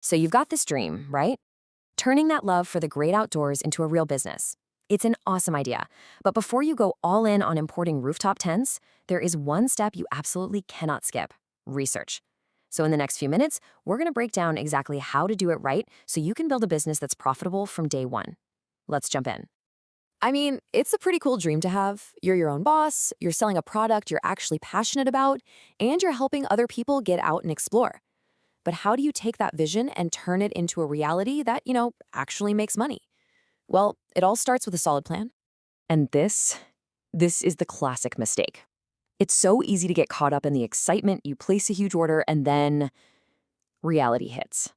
So you've got this dream, right? Turning that love for the great outdoors into a real business. It's an awesome idea. But before you go all in on importing rooftop tents, there is one step you absolutely cannot skip: research. So in the next few minutes, we're going to break down exactly how to do it right so you can build a business that's profitable from day one. Let's jump in. I mean, it's a pretty cool dream to have. You're your own boss, you're selling a product you're actually passionate about, and you're helping other people get out and explore. But how do you take that vision and turn it into a reality that, actually makes money? Well, it all starts with a solid plan. And this is the classic mistake. It's so easy to get caught up in the excitement. You place a huge order and then reality hits.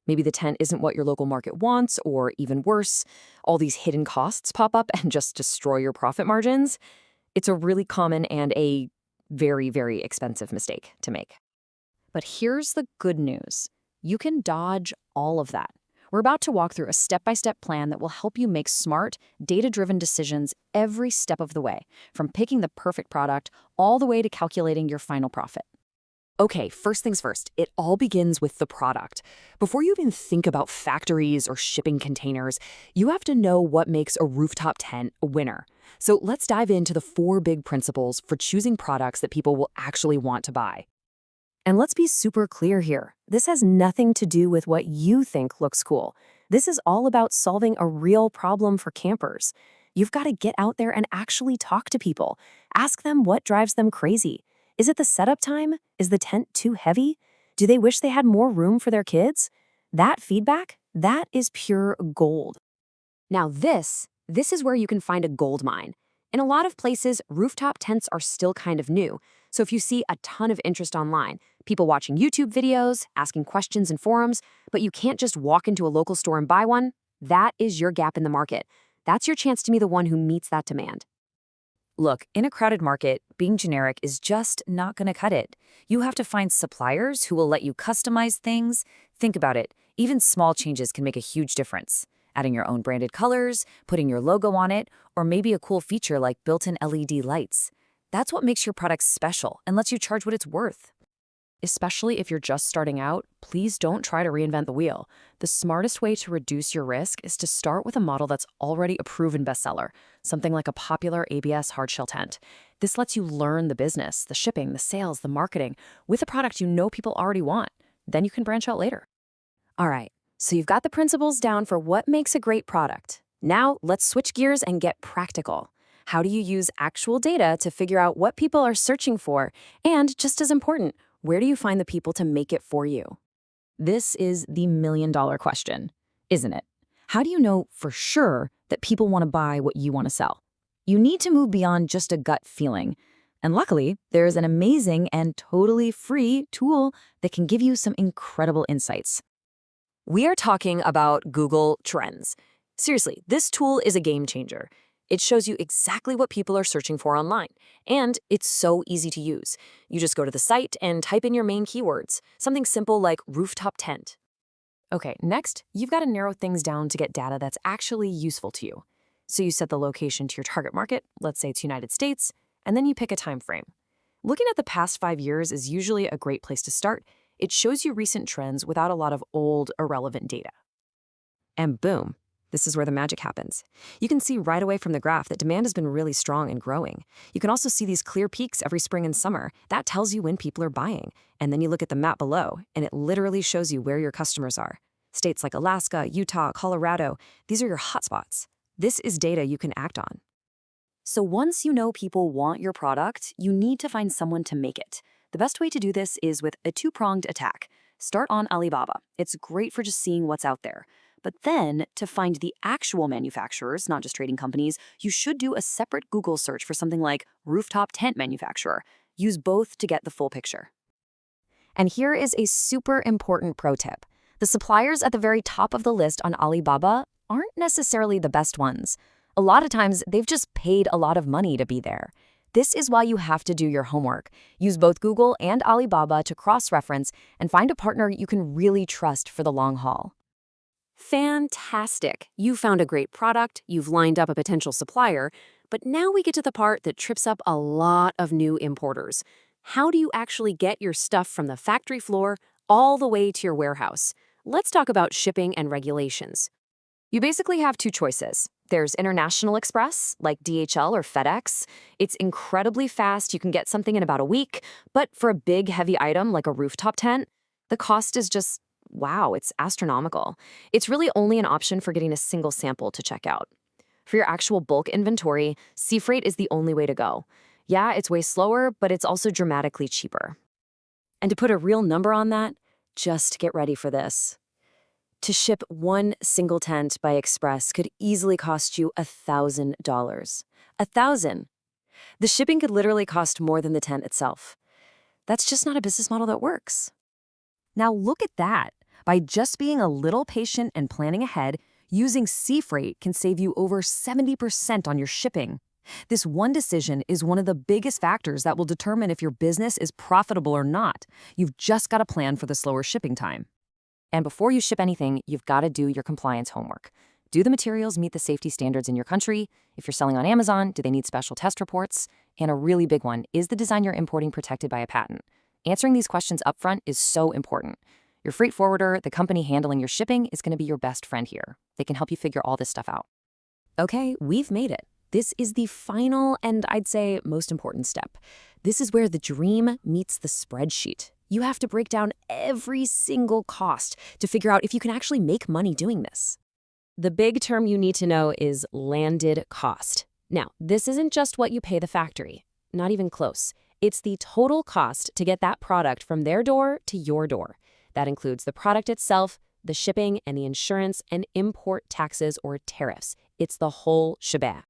Maybe the tent isn't what your local market wants, or even worse, all these hidden costs pop up and just destroy your profit margins. It's a really common and a very, very expensive mistake to make. But here's the good news. You can dodge all of that. We're about to walk through a step-by-step plan that will help you make smart, data-driven decisions every step of the way, from picking the perfect product all the way to calculating your final profit. Okay, first things first, it all begins with the product. Before you even think about factories or shipping containers, you have to know what makes a rooftop tent a winner. So let's dive into the 4 big principles for choosing products that people will actually want to buy. And let's be super clear here. This has nothing to do with what you think looks cool. This is all about solving a real problem for campers. You've got to get out there and actually talk to people. Ask them what drives them crazy. Is it the setup time? Is the tent too heavy? Do they wish they had more room for their kids? That feedback, that is pure gold. Now this is where you can find a gold mine. In a lot of places, rooftop tents are still kind of new. So if you see a ton of interest online, people watching YouTube videos, asking questions in forums, but you can't just walk into a local store and buy one, that is your gap in the market. That's your chance to be the one who meets that demand. Look, in a crowded market, being generic is just not going to cut it. You have to find suppliers who will let you customize things. Think about it. Even small changes can make a huge difference. Adding your own branded colors, putting your logo on it, or maybe a cool feature like built-in LED lights. That's what makes your product special and lets you charge what it's worth. Especially if you're just starting out, please don't try to reinvent the wheel. The smartest way to reduce your risk is to start with a model that's already a proven bestseller, something like a popular ABS hardshell tent. This lets you learn the business, the shipping, the sales, the marketing, with a product you know people already want. Then you can branch out later. All right, so you've got the principles down for what makes a great product. Now let's switch gears and get practical. How do you use actual data to figure out what people are searching for? And just as important, where do you find the people to make it for you? This is the million-dollar question, isn't it? How do you know for sure that people want to buy what you want to sell? You need to move beyond just a gut feeling. And luckily, there is an amazing and totally free tool that can give you some incredible insights. We are talking about Google Trends. Seriously, this tool is a game changer. It shows you exactly what people are searching for online, and it's so easy to use. You just go to the site and type in your main keywords, something simple like rooftop tent. Okay, next, you've got to narrow things down to get data that's actually useful to you. So you set the location to your target market, let's say it's United States, and then you pick a time frame. Looking at the past 5 years is usually a great place to start. It shows you recent trends without a lot of old, irrelevant data. And boom. This is where the magic happens. You can see right away from the graph that demand has been really strong and growing. You can also see these clear peaks every spring and summer. That tells you when people are buying. And then you look at the map below, and it literally shows you where your customers are. States like Alaska, Utah, Colorado, these are your hotspots. This is data you can act on. So once you know people want your product, you need to find someone to make it. The best way to do this is with a 2-pronged attack. Start on Alibaba. It's great for just seeing what's out there. But then, to find the actual manufacturers, not just trading companies, you should do a separate Google search for something like rooftop tent manufacturer. Use both to get the full picture. And here is a super important pro tip. The suppliers at the very top of the list on Alibaba aren't necessarily the best ones. A lot of times, they've just paid a lot of money to be there. This is why you have to do your homework. Use both Google and Alibaba to cross-reference and find a partner you can really trust for the long haul. Fantastic! You found a great product, you've lined up a potential supplier, but now we get to the part that trips up a lot of new importers. How do you actually get your stuff from the factory floor all the way to your warehouse? Let's talk about shipping and regulations. You basically have two choices. There's International Express, like DHL or FedEx. It's incredibly fast. You can get something in about a week. But for a big, heavy item like a rooftop tent, the cost is just, wow, it's astronomical. It's really only an option for getting a single sample to check out. For your actual bulk inventory, sea freight is the only way to go. Yeah, it's way slower, but it's also dramatically cheaper. And to put a real number on that, just get ready for this. To ship one single tent by express could easily cost you $1,000. 1,000. The shipping could literally cost more than the tent itself. That's just not a business model that works. Now look at that. By just being a little patient and planning ahead, using sea freight can save you over 70% on your shipping. This one decision is one of the biggest factors that will determine if your business is profitable or not. You've just got to plan for the slower shipping time. And before you ship anything, you've got to do your compliance homework. Do the materials meet the safety standards in your country? If you're selling on Amazon, do they need special test reports? And a really big one, is the design you're importing protected by a patent? Answering these questions upfront is so important. Your freight forwarder, the company handling your shipping, is going to be your best friend here. They can help you figure all this stuff out. Okay, we've made it. This is the final and I'd say most important step. This is where the dream meets the spreadsheet. You have to break down every single cost to figure out if you can actually make money doing this. The big term you need to know is landed cost. Now, this isn't just what you pay the factory. Not even close. It's the total cost to get that product from their door to your door. That includes the product itself, the shipping, and the insurance and import taxes or tariffs. It's the whole shebang.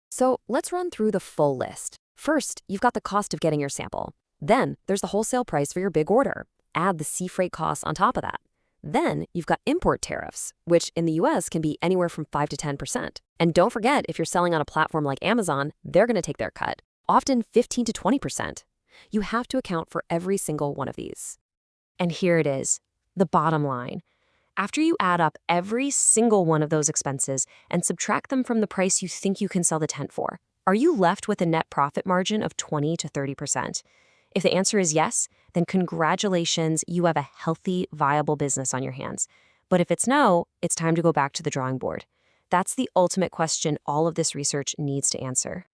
So let's run through the full list. First, you've got the cost of getting your sample. Then there's the wholesale price for your big order. Add the sea freight costs on top of that. Then you've got import tariffs, which in the US can be anywhere from 5 to 10%. And don't forget, if you're selling on a platform like Amazon, they're going to take their cut, often 15 to 20%. You have to account for every single one of these. And here it is, the bottom line. After you add up every single one of those expenses and subtract them from the price you think you can sell the tent for, are you left with a net profit margin of 20 to 30%? If the answer is yes, then congratulations, you have a healthy, viable business on your hands. But if it's no, it's time to go back to the drawing board. That's the ultimate question all of this research needs to answer.